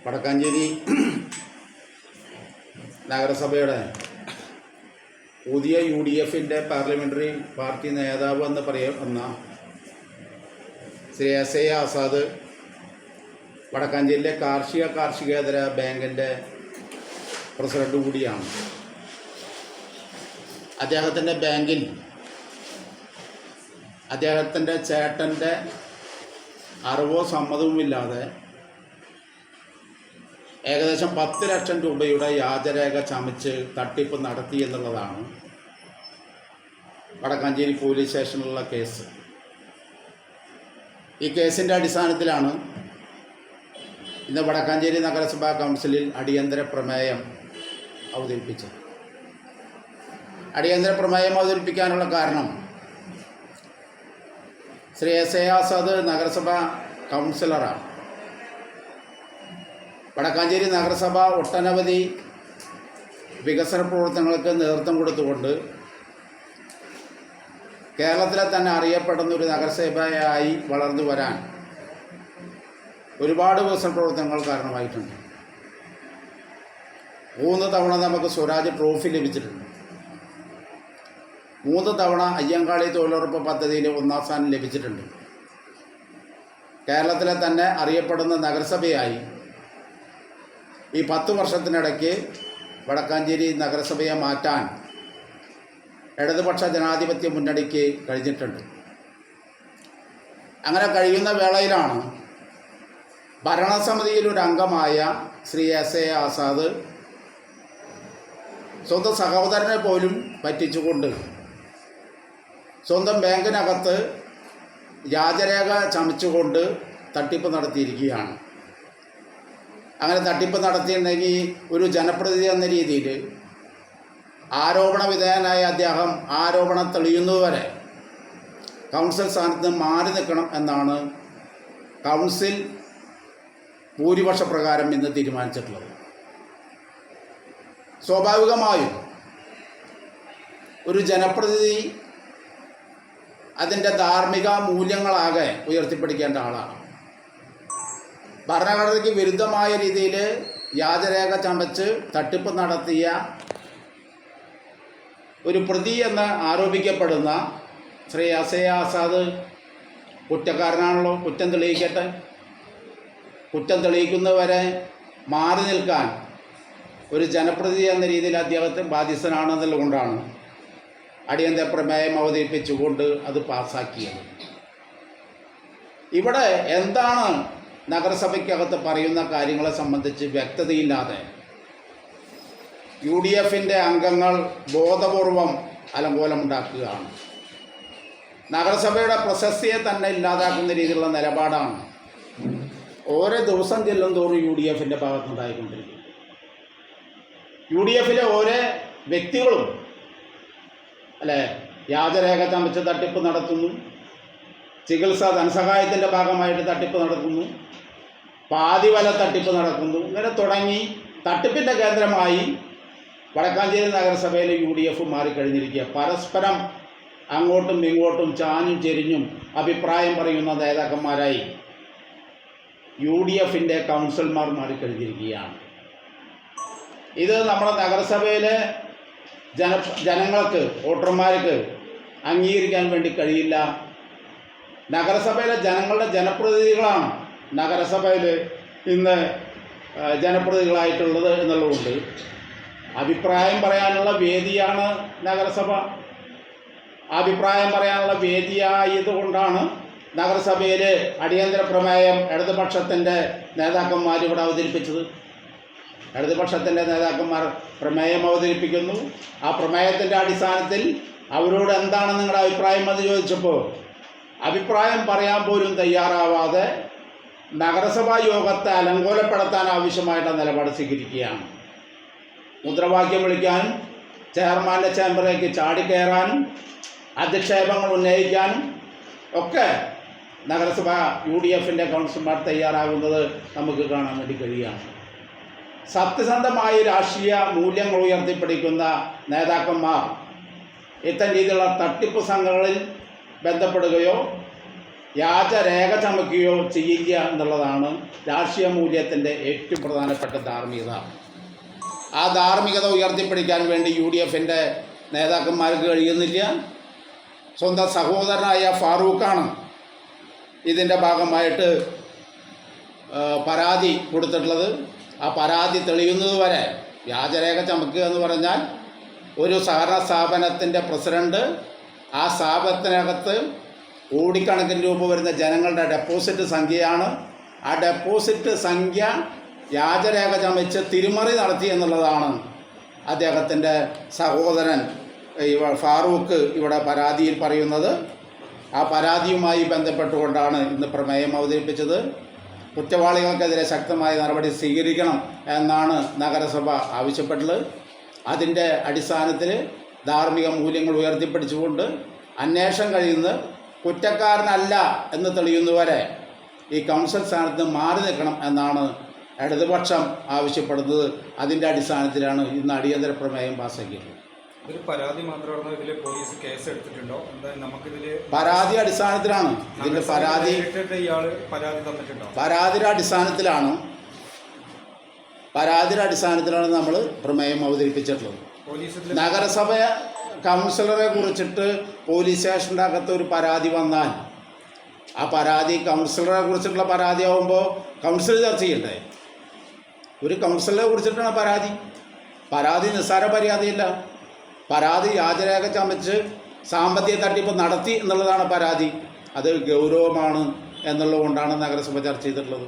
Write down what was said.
വടക്കാഞ്ചേരി നഗരസഭയുടെ പുതിയ UDFൻ്റെ parliamentary party നേതാവ് എന്ന് പറയുന്ന ശ്രീ എസ് എ ആസാദ് വടക്കാഞ്ചേരിയിലെ കാർഷികേതര ബാങ്കിൻ്റെ പ്രസിഡന്റ് കൂടിയാണ്. അദ്ദേഹത്തിൻ്റെ ബാങ്കിൽ അദ്ദേഹത്തിൻ്റെ ചേട്ടൻ്റെ അറിവോ സമ്മതവുമില്ലാതെ ഏകദേശം 10 ലക്ഷം രൂപയുടെ വ്യാജരേഖ ചമച്ച് തട്ടിപ്പ് നടത്തി എന്നുള്ളതാണ് വടക്കാഞ്ചേരി പോലീസ് സ്റ്റേഷനിലുള്ള കേസ്. ഈ കേസിൻ്റെ അടിസ്ഥാനത്തിലാണ് ഇന്ന് വടക്കാഞ്ചേരി നഗരസഭാ കൗൺസിലിൽ അടിയന്തര പ്രമേയം അവതരിപ്പിച്ചത്. അടിയന്തര പ്രമേയം അവതരിപ്പിക്കാനുള്ള കാരണം ശ്രീ എസ് എ ആസാദ് നഗരസഭ കൗൺസിലറാണ്. വടക്കാഞ്ചേരി നഗരസഭ ഒട്ടനവധി വികസന പ്രവർത്തനങ്ങൾക്ക് നേതൃത്വം കൊടുത്തുകൊണ്ട് കേരളത്തിലെ തന്നെ അറിയപ്പെടുന്ന ഒരു നഗരസഭയായി വളർന്നു വരാൻ ഒരുപാട് വികസന പ്രവർത്തനങ്ങൾ കാരണമായിട്ടുണ്ട്. 3 തവണ നമുക്ക് സ്വരാജ് ട്രോഫി ലഭിച്ചിട്ടുണ്ട്. 3 തവണ അയ്യങ്കാളി തൊഴിലുറപ്പ് പദ്ധതിയിൽ 1-ാം സ്ഥാനം ലഭിച്ചിട്ടുണ്ട്. കേരളത്തിലെ തന്നെ അറിയപ്പെടുന്ന നഗരസഭയായി ഈ 10 വർഷത്തിനിടയ്ക്ക് വടക്കാഞ്ചേരി നഗരസഭയെ മാറ്റാൻ ഇടതുപക്ഷ ജനാധിപത്യ മുന്നണിക്ക് കഴിഞ്ഞിട്ടുണ്ട്. അങ്ങനെ കഴിയുന്ന വേളയിലാണ് ഭരണസമിതിയിലൊരു അംഗമായ ശ്രീ എസ് എ ആസാദ് സ്വന്തം സഹോദരനെ പോലും പറ്റിച്ചുകൊണ്ട് സ്വന്തം ബാങ്കിനകത്ത് വ്യാജരേഖ ചമച്ചുകൊണ്ട് തട്ടിപ്പ് നടത്തിയിരിക്കുകയാണ്. അങ്ങനെ തട്ടിപ്പ് നടത്തിയിട്ടുണ്ടെങ്കിൽ ഒരു ജനപ്രതിനിധി എന്ന രീതിയിൽ ആരോപണ വിധേയനായ അദ്ദേഹം ആരോപണം തെളിയുന്നതുവരെ കൗൺസിൽ സ്ഥാനത്ത് മാറി നിൽക്കണം എന്നാണ് കൗൺസിൽ ഭൂരിപക്ഷ പ്രകാരം ഇന്ന് തീരുമാനിച്ചിട്ടുള്ളത്. സ്വാഭാവികമായും ഒരു ജനപ്രതിനിധി അതിൻ്റെ ധാർമ്മിക മൂല്യങ്ങളാകെ ഉയർത്തിപ്പിടിക്കേണ്ട ആളാണ്. ഭരണഘടനയ്ക്ക് വിരുദ്ധമായ രീതിയിൽ വ്യാജരേഖ ചമച്ച് തട്ടിപ്പ് നടത്തിയ ഒരു പ്രതി എന്ന് ആരോപിക്കപ്പെടുന്ന ശ്രീ എസ് എ ആസാദ് കുറ്റക്കാരനാണല്ലോ. കുറ്റം തെളിയിക്കട്ടെ. കുറ്റം തെളിയിക്കുന്നവരെ മാറി നിൽക്കാൻ ഒരു ജനപ്രതിനിധി എന്ന രീതിയിൽ അദ്ദേഹത്തെ ബാധ്യസ്ഥനാണെന്നുള്ളതുകൊണ്ടാണ് അടിയന്തര പ്രമേയം അവതരിപ്പിച്ചുകൊണ്ട് അത് പാസ്സാക്കിയത്. ഇവിടെ എന്താണ് നഗരസഭയ്ക്കകത്ത് പറയുന്ന കാര്യങ്ങളെ സംബന്ധിച്ച് വ്യക്തതയില്ലാതെ UDFൻ്റെ അംഗങ്ങൾ ബോധപൂർവം അലങ്കോലമുണ്ടാക്കുകയാണ്. നഗരസഭയുടെ പ്രശസ്തിയെ തന്നെ ഇല്ലാതാക്കുന്ന രീതിയിലുള്ള നിലപാടാണ് ഓരോ ദിവസം ചെല്ലും തോറും UDFൻ്റെ ഭാഗത്തുനിന്നുണ്ടായിക്കൊണ്ടിരിക്കുന്നത്. UDFലെ ഓരോ വ്യക്തികളും വ്യാജരേഖ ചമച്ച് തട്ടിപ്പ് നടത്തുന്നു, ചികിത്സാ ധനസഹായത്തിൻ്റെ ഭാഗമായിട്ട് തട്ടിപ്പ് നടത്തുന്നു, പാതിവല തട്ടിപ്പ് നടക്കുന്നു. ഇങ്ങനെ തുടങ്ങി തട്ടിപ്പിൻ്റെ കേന്ദ്രമായി വടക്കാഞ്ചേരി നഗരസഭയിലെ UDF മാറിക്കഴിഞ്ഞിരിക്കുക. പരസ്പരം അങ്ങോട്ടും ഇങ്ങോട്ടും ചാഞ്ഞും ചെരിഞ്ഞും അഭിപ്രായം പറയുന്ന നേതാക്കന്മാരായി UDFൻ്റെ കൗൺസിലർമാർ മാറിക്കഴിഞ്ഞിരിക്കുകയാണ്. ഇത് നമ്മുടെ നഗരസഭയിലെ ജനങ്ങൾക്ക്, വോട്ടർമാർക്ക് അംഗീകരിക്കാൻ വേണ്ടി കഴിയില്ല. നഗരസഭയിലെ ജനങ്ങളുടെ ജനപ്രതിനിധികളാണ് നഗരസഭയിൽ ഇന്ന് ജനപ്രതിനിധികളായിട്ടുള്ളത് എന്നുള്ളതുകൊണ്ട് അഭിപ്രായം പറയാനുള്ള വേദിയാണ് നഗരസഭ. അഭിപ്രായം പറയാനുള്ള വേദിയായതുകൊണ്ടാണ് നഗരസഭയിൽ അടിയന്തര പ്രമേയം ഇടതുപക്ഷത്തിൻ്റെ നേതാക്കന്മാർ ഇവിടെ അവതരിപ്പിച്ചത്. ഇടതുപക്ഷത്തിൻ്റെ നേതാക്കന്മാർ പ്രമേയം അവതരിപ്പിക്കുന്നു. ആ പ്രമേയത്തിൻ്റെ അടിസ്ഥാനത്തിൽ അവരോട് എന്താണ് നിങ്ങളുടെ അഭിപ്രായം എന്ന് ചോദിച്ചപ്പോൾ അഭിപ്രായം പറയാൻ പോലും തയ്യാറാവാതെ നഗരസഭാ യോഗത്തെ അലങ്കോലപ്പെടുത്താൻ ആവശ്യമായിട്ടുള്ള നിലപാട് സ്വീകരിക്കുകയാണ്. മുദ്രാവാക്യം വിളിക്കാനും ചെയർമാൻ്റെ ചേംബറിലേക്ക് ചാടിക്കയറാനും അധിക്ഷേപങ്ങൾ ഉന്നയിക്കാനും ഒക്കെ നഗരസഭ UDFൻ്റെ കൗൺസിലർമാർ തയ്യാറാകുന്നത് നമുക്ക് കാണാൻ വേണ്ടി കഴിയുകയാണ്. സത്യസന്ധമായ രാഷ്ട്രീയ മൂല്യങ്ങൾ ഉയർത്തിപ്പിടിക്കുന്ന നേതാക്കന്മാർ ഇത്തരം രീതിയിലുള്ള തട്ടിപ്പ് സംഘങ്ങളിൽ ബന്ധപ്പെടുകയോ വ്യാജരേഖ ചമയ്ക്കുകയോ ചെയ്യില്ല എന്നുള്ളതാണ് രാഷ്ട്രീയ മൂല്യത്തിൻ്റെ ഏറ്റവും പ്രധാനപ്പെട്ട ധാർമ്മികത. ആ ധാർമ്മികത ഉയർത്തിപ്പിടിക്കാൻ വേണ്ടി UDFൻ്റെ നേതാക്കന്മാർക്ക് കഴിയുന്നില്ല. സ്വന്തം സഹോദരനായ ഫാറൂഖാണ് ഇതിൻ്റെ ഭാഗമായിട്ട് പരാതി കൊടുത്തിട്ടുള്ളത്. ആ പരാതി തെളിയുന്നത് വരെ വ്യാജരേഖ ചമക്കുക എന്ന് പറഞ്ഞാൽ ഒരു സഹകരണ സ്ഥാപനത്തിൻ്റെ പ്രസിഡൻറ്റ് ആ സ്ഥാപനത്തിനകത്ത് കോടിക്കണക്കിന് രൂപ വരുന്ന ജനങ്ങളുടെ ഡെപ്പോസിറ്റ് സംഖ്യയാണ്. ആ ഡെപ്പോസിറ്റ് സംഖ്യ വ്യാജരേഖ ചമച്ച് തിരിമറി നടത്തി എന്നുള്ളതാണ് അദ്ദേഹത്തിൻ്റെ സഹോദരൻ ഫാറൂഖ് ഇവിടെ പരാതിയിൽ പറയുന്നത്. ആ പരാതിയുമായി ബന്ധപ്പെട്ടുകൊണ്ടാണ് ഇന്ന് പ്രമേയം അവതരിപ്പിച്ചത്. കുറ്റവാളികൾക്കെതിരെ ശക്തമായ നടപടി സ്വീകരിക്കണം എന്നാണ് നഗരസഭ ആവശ്യപ്പെട്ടത്. അതിൻ്റെ അടിസ്ഥാനത്തിൽ ധാർമ്മിക മൂല്യങ്ങൾ ഉയർത്തിപ്പിടിച്ചുകൊണ്ട് അന്വേഷണം കഴിയുന്നത് കുറ്റക്കാരനല്ല എന്ന് തെളിയുന്നവരെ ഈ കൗൺസിൽ സ്ഥാനത്ത് മാറി നിൽക്കണം എന്നാണ് ഇടതുപക്ഷം ആവശ്യപ്പെടുന്നത്. അതിൻ്റെ അടിസ്ഥാനത്തിലാണ് ഇന്ന് അടിയന്തര പ്രമേയം പാസ്സാക്കിയത്. ഒരു പരാതി മാത്രമാണ് ഇതിൽ പോലീസ് കേസ് എടുത്തിട്ടുണ്ടോ? നമുക്കിതിൽ പരാതി അടിസ്ഥാനത്തിലാണ് ഇതിൻ്റെ ഇയാൾ പരാതി തന്നിട്ടുണ്ടോ? പരാതിയുടെ അടിസ്ഥാനത്തിലാണ് നമ്മൾ പ്രമേയം അവതരിപ്പിച്ചിട്ടുള്ളത്. നഗരസഭ കൗൺസിലറെ കുറിച്ചിട്ട് പോലീസ് സ്റ്റേഷൻ്റെ അകത്ത് ഒരു പരാതി വന്നാൽ ആ പരാതി കൗൺസിലറെ കുറിച്ചിട്ടുള്ള പരാതി ആകുമ്പോൾ കൗൺസിൽ ചർച്ച ചെയ്യണ്ടേ? ഒരു കൗൺസിലറെ കുറിച്ചിട്ടാണ് പരാതി നിസ്സാര പരാതിയില്ല. പരാതി വ്യാജരേഖ ചമച്ച് സാമ്പത്തിക തട്ടിപ്പ് നടത്തി എന്നുള്ളതാണ് പരാതി. അത് ഗൗരവമാണ് എന്നുള്ളതുകൊണ്ടാണ് നഗരസഭ ചർച്ച ചെയ്തിട്ടുള്ളത്.